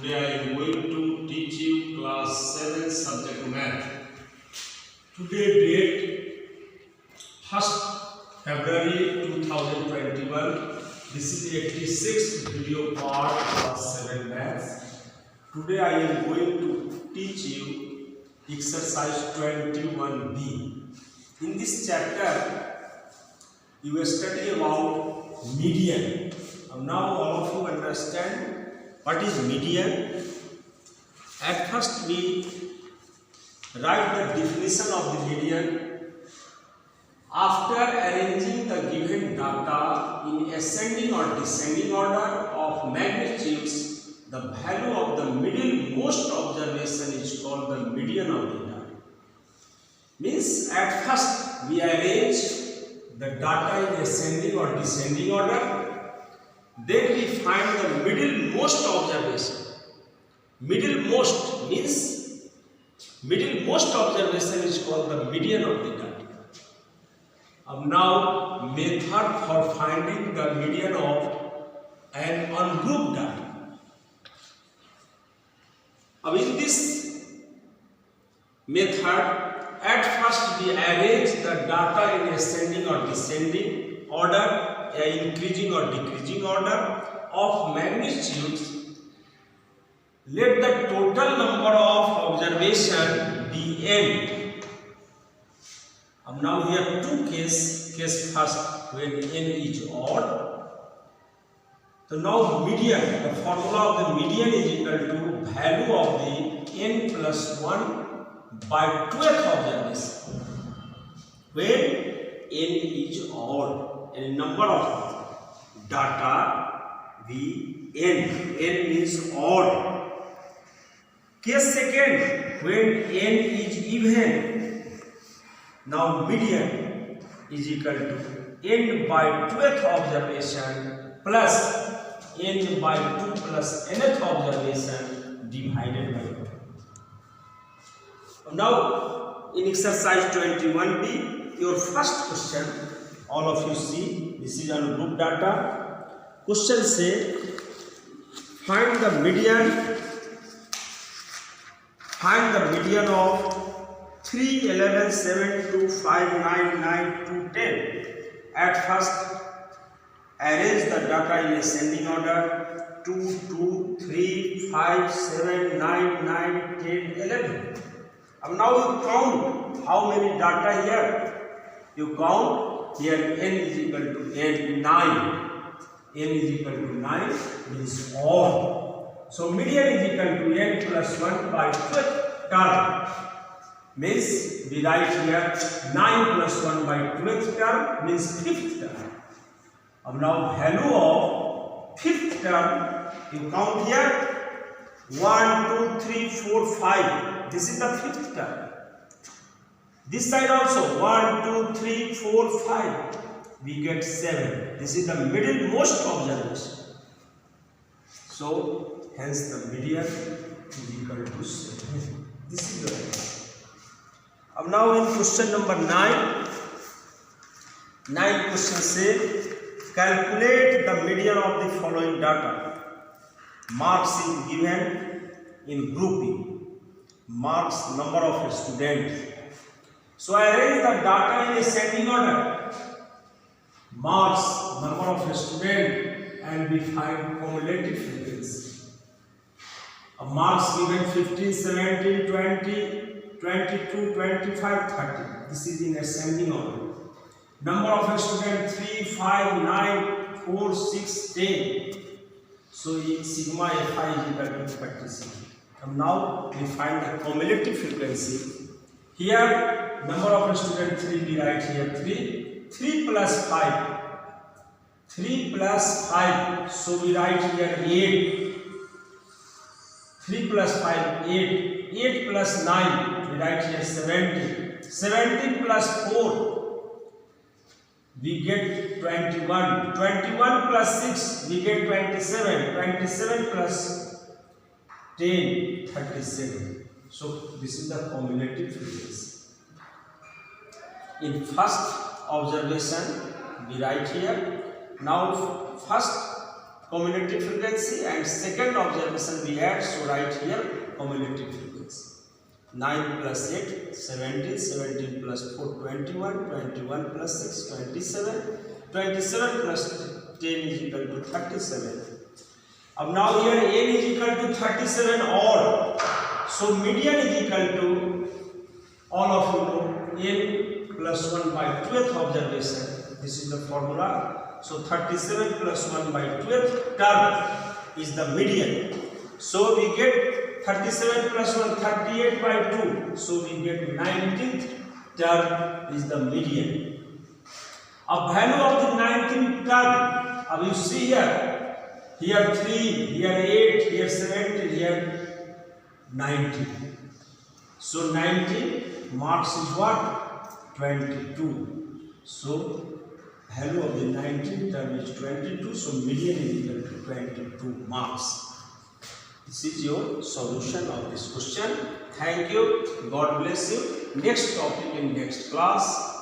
Today I am going to teach you class 7 subject math. Today date 1st February 2021. This is 86th video part class 7 maths. Today I am going to teach you exercise 21b. In this chapter you will study about median. Now all of you understand what is median. At first we write the definition of the median. After arranging the given data in ascending or descending order of magnitudes, the value of the middlemost observation is called the median of the data. Means at first we arrange the data in ascending or descending order. Then we find the middlemost observation. Middlemost means middlemost observation is called the median of the data. Now method for finding the median of an ungrouped data. In this method, at first we arrange the data in ascending or descending order, increasing or decreasing order of magnitudes. Let the total number of observation be n. Now we have two cases. Case first, when n is odd. So now median, the formula of the median is equal to value of the n plus 1 by 12th observation. When n is odd, and number of data the n is odd. Case second, when n is even. Now median is equal to n by 12th observation plus n by 2 plus nth observation divided by 2. Now in exercise 21b, your first question, all of you see, this is ungrouped data. Question say, find the median of 3, 11, 7, 2, 5, 9, 9, 2, 10. At first, arrange the data in ascending order 2, 2, 3, 5, 7, 9, 9, 10, 11. Now you count how many data here. You count here n is equal to n, 9. N is equal to 9 means odd. So median is equal to n plus 1 by 12th term. Means we write here 9 plus 1 by 12th term means 5th term. Now value of 5th term, you count here 1, 2, 3, 4, 5. This is the 5th term. This side also 1, 2, 3, 4, 5. We get 7. This is the middlemost observation. So hence the median is equal to 7. This is the answer. Now in question number 9. 9 question say, calculate the median of the following data. Marks is given in grouping. Marks, number of students. So I arrange the data in ascending order. Marks, number of students, and we find cumulative frequency. Marks given 15, 17, 20, 22, 25, 30. This is in ascending order. Number of students 3, 5, 9, 4, 6, 10. So sigma fi is equal to 36. And now we find the cumulative frequency. Here number of students 3, we write here 3. 3 plus 5. 3 plus 5. So we write here 8. 3 plus 5, 8. 8 plus 9. We write here 70. 70 plus 4. We get 21. 21 plus 6. We get 27. 27 plus 10. 37. So this is the cumulative frequency. In first observation, we write here. Now first cumulative frequency, and second observation we had, so write here cumulative frequency. 9 plus 8 17, 17 plus 4 21, 21 plus 6 27, 27 plus 10 is equal to 37. Now here n is equal to 37 all, so median is equal to, all of you know, n plus 1 by 12th observation. This is the formula. So 37 plus 1 by 12th term is the median. So we get 37 plus 1, 38 by 2. So we get 19th term is the median. A value of the 19th term, you see here 3, here 8, here 17, here 19. So 19 marks is what? 22. So value of the 19th term is 22. So median is equal to 22 marks. This is your solution of this question. Thank you. God bless you. Next topic in next class.